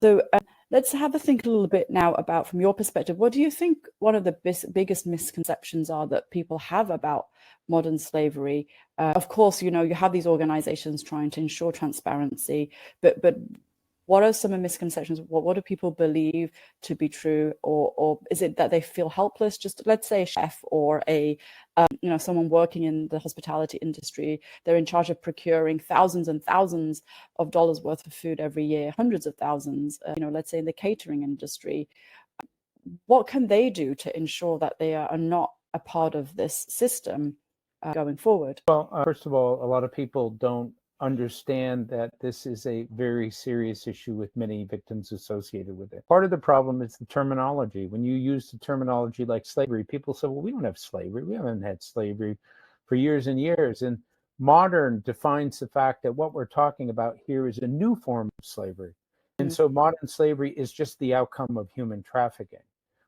So let's have a think a little bit now about, from your perspective, what do you think one of the biggest misconceptions are that people have about modern slavery? Of course, you have these organizations trying to ensure transparency, but what are some of the misconceptions? What do people believe to be true, or is it that they feel helpless? Just let's say a chef or a someone working in the hospitality industry, they're in charge of procuring thousands and thousands of dollars worth of food every year, hundreds of thousands. Let's say in the catering industry, what can they do to ensure that they are not a part of this system going forward? Well, first of all, a lot of people don't understand that this is a very serious issue with many victims associated with it. Part of the problem is the terminology. When you use the terminology like slavery, people say, well, we don't have slavery. We haven't had slavery for years and years. And modern defines the fact that what we're talking about here is a new form of slavery. And so modern slavery is just the outcome of human trafficking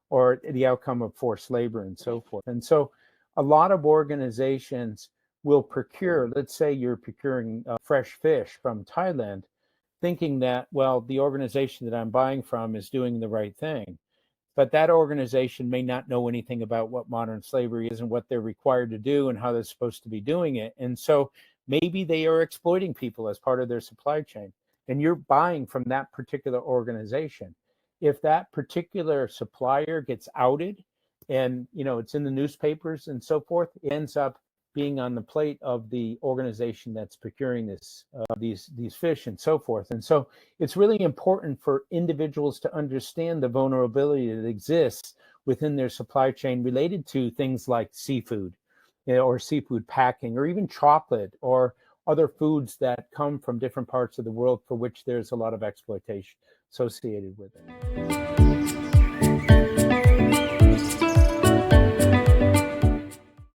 or the outcome of forced labor and so forth. And so a lot of organizations will procure, let's say you're procuring fresh fish from Thailand, thinking that, well, the organization that I'm buying from is doing the right thing. But that organization may not know anything about what modern slavery is and what they're required to do and how they're supposed to be doing it. And so maybe they are exploiting people as part of their supply chain. And you're buying from that particular organization. If that particular supplier gets outed and it's in the newspapers and so forth, it ends up being on the plate of the organization that's procuring these fish and so forth. And so it's really important for individuals to understand the vulnerability that exists within their supply chain related to things like seafood, or seafood packing, or even chocolate, or other foods that come from different parts of the world for which there's a lot of exploitation associated with it.